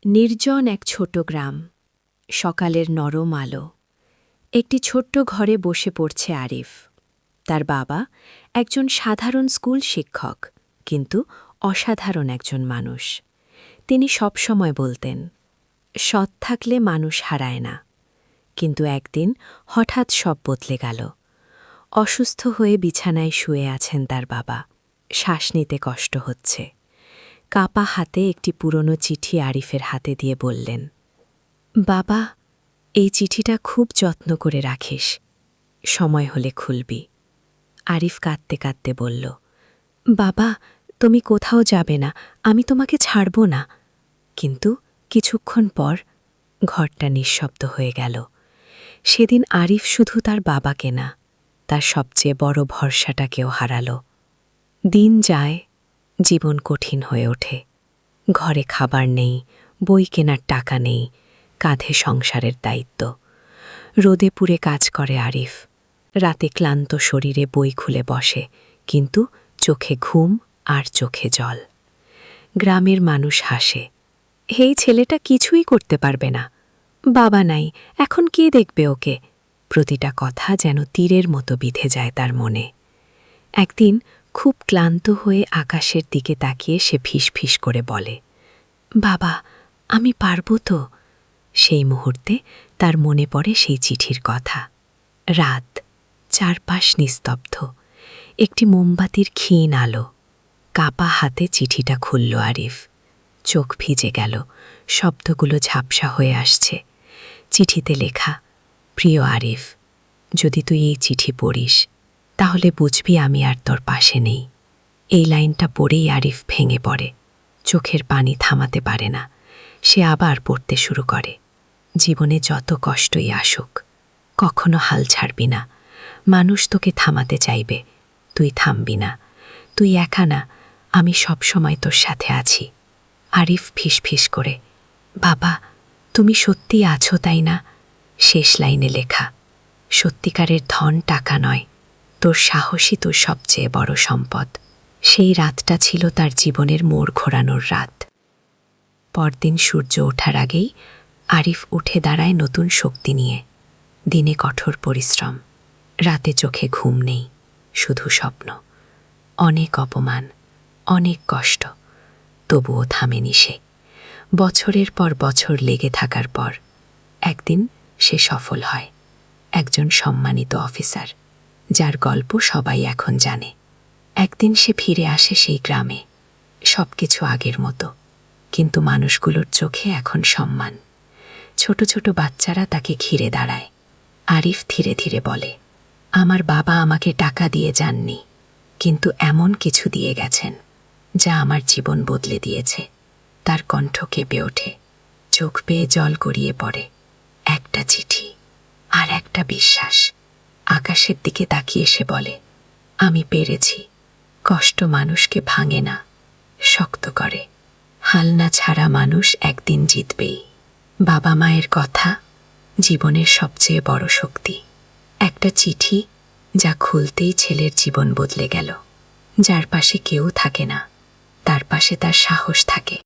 নির্জন এক ছোট গ্রাম, সকালের নরম আলো। একটি ছোট্ট ঘরে বসে পড়ছে আরিফ। তার বাবা একজন সাধারণ স্কুল শিক্ষক, কিন্তু অসাধারণ একজন মানুষ। তিনি সবসময় বলতেন, সৎ থাকলে মানুষ হারায় না। কিন্তু একদিন হঠাৎ সব বদলে গেল। অসুস্থ হয়ে বিছানায় শুয়ে আছেন তার বাবা। শ্বাস নিতে কষ্ট হচ্ছে। কাপা হাতে একটি পুরনো চিঠি আরিফের হাতে দিয়ে বললেন, বাবা, এই চিঠিটা খুব যত্ন করে রাখিস, সময় হলে খুলবি। আরিফ কাঁদতে কাঁদতে বলল, বাবা, তুমি কোথাও যাবে না, আমি তোমাকে ছাড়ব না। কিন্তু কিছুক্ষণ পর ঘরটা নিঃশব্দ হয়ে গেল। সেদিন আরিফ শুধু তার বাবাকে না, তার সবচেয়ে বড় ভরসাটাকেও হারাল। দিন যায়, জীবন কঠিন হয়ে ওঠে। ঘরে খাবার নেই, বই কেনার টাকা নেই, কাঁধে সংসারের দায়িত্ব। রোদে পুড়ে কাজ করে আরিফ। রাতে ক্লান্ত শরীরে বই খুলে বসে, কিন্তু চোখে ঘুম আর চোখে জল। গ্রামের মানুষ হাসে, এই ছেলেটা কিছুই করতে পারবে না, বাবা নাই, এখন কে দেখবে ওকে? প্রতিটা কথা যেন তীরের মতো বিঁধে যায় তার মনে। একদিন খুব ক্লান্ত হয়ে আকাশের দিকে তাকিয়ে সে ফিসফিস করে বলে, বাবা, আমি পারবো তো? সেই মুহূর্তে তার মনে পড়ে সেই চিঠির কথা। রাত, চারপাশ নিস্তব্ধ, একটি মোমবাতির ক্ষীণ আলো। কাপা হাতে চিঠিটা খুলল আরিফ। চোখ ভিজে গেল, শব্দগুলো ঝাপসা হয়ে আসছে। চিঠিতে লেখা, প্রিয় আরিফ, যদি তুই এই চিঠি পড়িস, তাহলে বুঝবি আমি আর তোর পাশে নেই। এই লাইনটা পড়েই আরিফ ভেঙে পড়ে। চোখের পানি থামাতে পারে না। সে আবার পড়তে শুরু করে, জীবনে যত কষ্টই আসুক, কখনো হাল ছাড়বি না। মানুষ তোকে থামাতে চাইবে, তুই থামবি না। তুই একা না, আমি সবসময় তোর সাথে আছি। আরিফ ফিসফিস করে, বাবা, তুমি সত্যি আছো তাই না? শেষ লাইনে লেখা, সত্যিকারের ধন টাকা নয়, তোর সাহসই তোর সবচেয়ে বড় সম্পদ। সেই রাতটা ছিল তার জীবনের মোড় ঘোরানোর রাত। পরদিন সূর্য ওঠার আগেই আরিফ উঠে দাঁড়ায় নতুন শক্তি নিয়ে। দিনে কঠোর পরিশ্রম, রাতে চোখে ঘুম নেই, শুধু স্বপ্ন। অনেক অপমান, অনেক কষ্ট, তবুও থামেনি সে। বছরের পর বছর লেগে থাকার পর একদিন সে সফল হয়, একজন সম্মানিত অফিসার, যার গল্প সবাই এখন জানে। একদিন সে ফিরে আসে সেই গ্রামে, সবকিছু আগের মতো, কিন্তু মানুষগুলোর চোখে এখন সম্মান। ছোট ছোট বাচ্চারা তাকে ঘিরে দাঁড়ায়। আরিফ ধীরে ধীরে বলে, আমার বাবা আমাকে টাকা দিয়ে যাননি, কিন্তু এমন কিছু দিয়ে গেছেন যা আমার জীবন বদলে দিয়েছে। তার কণ্ঠ কেঁপে ওঠে, চোখ বেয়ে জল গড়িয়ে পড়ে। একটা চিঠি আর একটা বিশ্বাস। আকাশের দিকে তাকিয়ে সে বলে, আমি পেরেছি। কষ্ট মানুষকে ভাঙে না, শক্ত করে। হাল না ছাড়া মানুষ একদিন জিতবেই। বাবা মায়ের কথা জীবনের সবচেয়ে বড় শক্তি। একটা চিঠি যা খুলতেই ছেলের জীবন বদলে গেল। যার পাশে কেউ থাকে না, তার পাশে তার সাহস থাকে।